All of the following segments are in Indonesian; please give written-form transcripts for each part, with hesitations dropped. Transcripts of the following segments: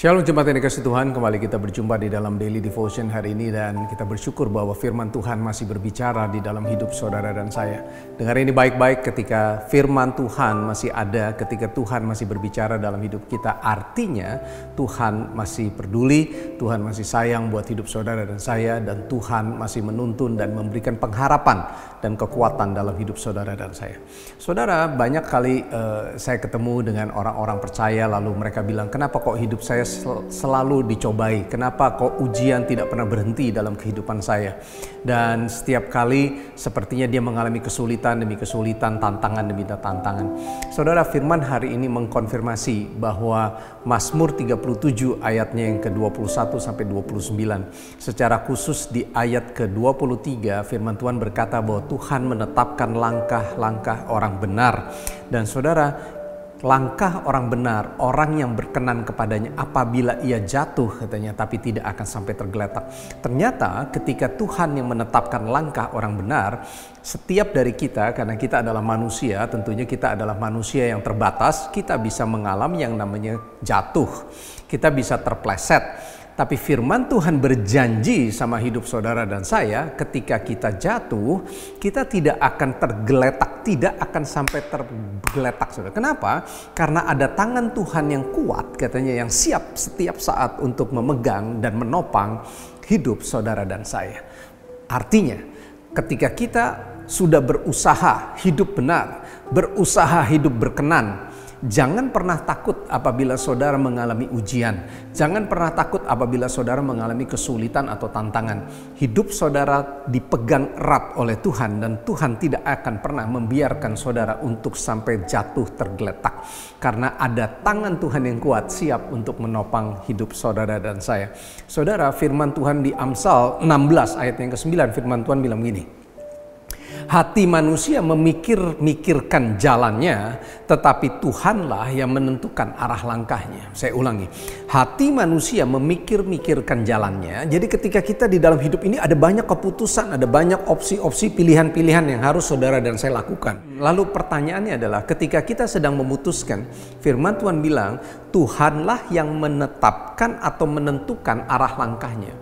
Shalom jemaat yang dikasih Tuhan, kembali kita berjumpa di dalam Daily Devotion hari ini dan kita bersyukur bahwa firman Tuhan masih berbicara di dalam hidup saudara dan saya. Dengar ini baik-baik, ketika firman Tuhan masih ada, ketika Tuhan masih berbicara dalam hidup kita, artinya Tuhan masih peduli, Tuhan masih sayang buat hidup saudara dan saya, dan Tuhan masih menuntun dan memberikan pengharapan dan kekuatan dalam hidup saudara dan saya. Saudara, banyak kali saya ketemu dengan orang-orang percaya lalu mereka bilang, kenapa kok hidup saya selalu dicobai, kenapa kok ujian tidak pernah berhenti dalam kehidupan saya, dan setiap kali sepertinya dia mengalami kesulitan demi kesulitan, tantangan demi tantangan. Saudara, firman hari ini mengkonfirmasi bahwa Mazmur 37 ayatnya yang ke-21 sampai 29, secara khusus di ayat ke-23 firman Tuhan berkata bahwa Tuhan menetapkan langkah-langkah orang benar. Dan saudara, langkah orang benar, orang yang berkenan kepadanya apabila ia jatuh, katanya, tapi tidak akan sampai tergeletak. Ternyata ketika Tuhan yang menetapkan langkah orang benar, setiap dari kita, karena kita adalah manusia, tentunya kita adalah manusia yang terbatas, kita bisa mengalami yang namanya jatuh, kita bisa terpleset. Tapi firman Tuhan berjanji sama hidup saudara dan saya, ketika kita jatuh, kita tidak akan tergeletak, tidak akan sampai tergeletak, saudara. Kenapa? Karena ada tangan Tuhan yang kuat, katanya, yang siap setiap saat untuk memegang dan menopang hidup saudara dan saya. Artinya, ketika kita sudah berusaha hidup benar, berusaha hidup berkenan, jangan pernah takut apabila saudara mengalami ujian. Jangan pernah takut apabila saudara mengalami kesulitan atau tantangan. Hidup saudara dipegang erat oleh Tuhan dan Tuhan tidak akan pernah membiarkan saudara untuk sampai jatuh tergeletak. Karena ada tangan Tuhan yang kuat siap untuk menopang hidup saudara dan saya. Saudara, firman Tuhan di Amsal 16 ayat yang ke-9, firman Tuhan bilang gini, hati manusia memikir-mikirkan jalannya, tetapi Tuhanlah yang menentukan arah langkahnya. Saya ulangi, hati manusia memikir-mikirkan jalannya. Jadi ketika kita di dalam hidup ini ada banyak keputusan, ada banyak opsi-opsi, pilihan-pilihan yang harus saudara dan saya lakukan. Lalu pertanyaannya adalah, ketika kita sedang memutuskan, firman Tuhan bilang, Tuhanlah yang menetapkan atau menentukan arah langkahnya.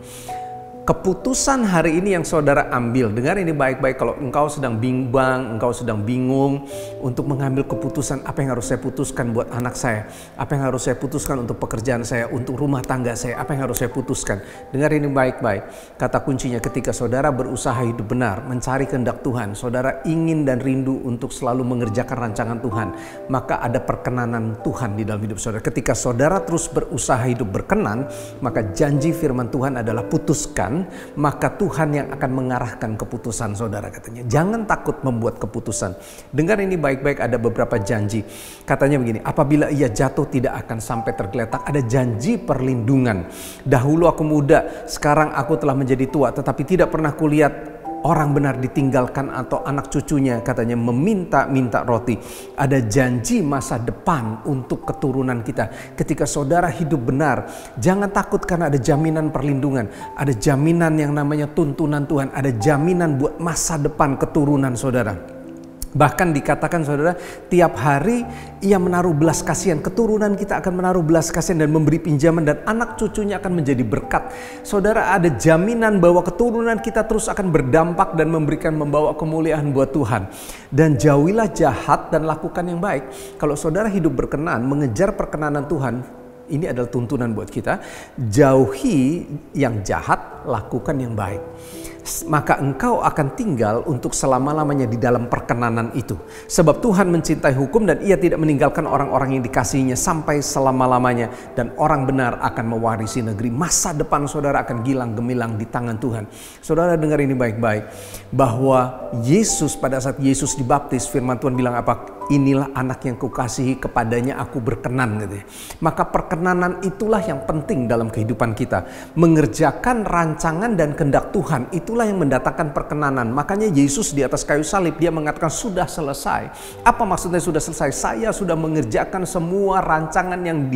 Keputusan hari ini yang saudara ambil, dengar ini baik-baik, kalau engkau sedang bimbang, engkau sedang bingung untuk mengambil keputusan, apa yang harus saya putuskan buat anak saya, apa yang harus saya putuskan untuk pekerjaan saya, untuk rumah tangga saya, apa yang harus saya putuskan. Dengar ini baik-baik, kata kuncinya ketika saudara berusaha hidup benar, mencari kehendak Tuhan, saudara ingin dan rindu untuk selalu mengerjakan rancangan Tuhan, maka ada perkenanan Tuhan di dalam hidup saudara. Ketika saudara terus berusaha hidup berkenan, maka janji firman Tuhan adalah putuskan, maka Tuhan yang akan mengarahkan keputusan saudara, katanya. Jangan takut membuat keputusan. Dengar ini baik-baik, ada beberapa janji. Katanya begini, apabila ia jatuh tidak akan sampai tergeletak. Ada janji perlindungan. Dahulu aku muda, sekarang aku telah menjadi tua, tetapi tidak pernah kulihat orang benar ditinggalkan atau anak cucunya, katanya, meminta-minta roti. Ada janji masa depan untuk keturunan kita. Ketika saudara hidup benar, jangan takut karena ada jaminan perlindungan. Ada jaminan yang namanya tuntunan Tuhan. Ada jaminan buat masa depan keturunan saudara. Bahkan dikatakan saudara, tiap hari ia menaruh belas kasihan, keturunan kita akan menaruh belas kasihan dan memberi pinjaman, dan anak cucunya akan menjadi berkat. Saudara, ada jaminan bahwa keturunan kita terus akan berdampak dan membawa kemuliaan buat Tuhan. Dan jauhilah jahat dan lakukan yang baik. Kalau saudara hidup berkenan, mengejar perkenanan Tuhan, ini adalah tuntunan buat kita. Jauhi yang jahat, lakukan yang baik. Maka engkau akan tinggal untuk selama-lamanya di dalam perkenanan itu. Sebab Tuhan mencintai hukum dan ia tidak meninggalkan orang-orang yang dikasihinya sampai selama-lamanya. Dan orang benar akan mewarisi negeri. Masa depan saudara akan gilang gemilang di tangan Tuhan. Saudara dengar ini baik-baik, bahwa Yesus, pada saat Yesus dibaptis, firman Tuhan bilang apa? Inilah anak yang kukasihi, kepadanya aku berkenan, gitu ya. Maka perkenanan itulah yang penting dalam kehidupan kita. Mengerjakan rancangan dan kehendak Tuhan, itulah yang mendatangkan perkenanan. Makanya Yesus di atas kayu salib, dia mengatakan sudah selesai. Apa maksudnya sudah selesai? Saya sudah mengerjakan semua rancangan yang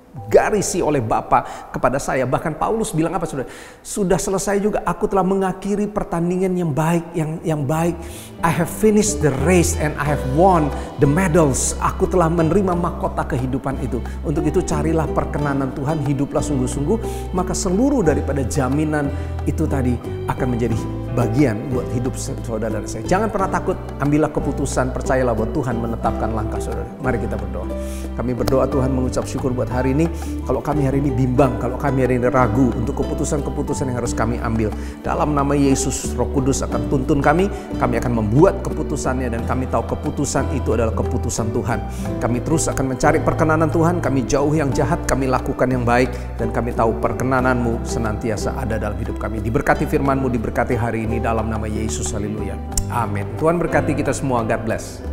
digarisi oleh Bapa kepada saya. Bahkan Paulus bilang apa saudara? Sudah selesai juga, aku telah mengakhiri pertandingan yang baik, yang baik. I have finished the race and I have won the medals. Aku telah menerima mahkota kehidupan itu. Untuk itu carilah perkenanan Tuhan, hiduplah sungguh-sungguh, maka seluruh daripada jaminan itu tadi akan menjadi bagian buat hidup saudara dan saya. Jangan pernah takut, ambillah keputusan, percayalah bahwa Tuhan menetapkan langkah saudara. Mari kita berdoa. Kami berdoa Tuhan, mengucap syukur buat hari ini. Kalau kami hari ini bimbang, kalau kami hari ini ragu untuk keputusan-keputusan yang harus kami ambil, dalam nama Yesus, Roh Kudus akan tuntun kami akan membuat keputusannya, dan kami tahu keputusan itu adalah keputusan Tuhan. Kami terus akan mencari perkenanan Tuhan, kami jauh yang jahat, kami lakukan yang baik, dan kami tahu perkenanan-Mu senantiasa ada dalam hidup kami. Diberkati firman-Mu, diberkati hari ini dalam nama Yesus, haleluya. Amin. Tuhan berkati kita semua. God bless.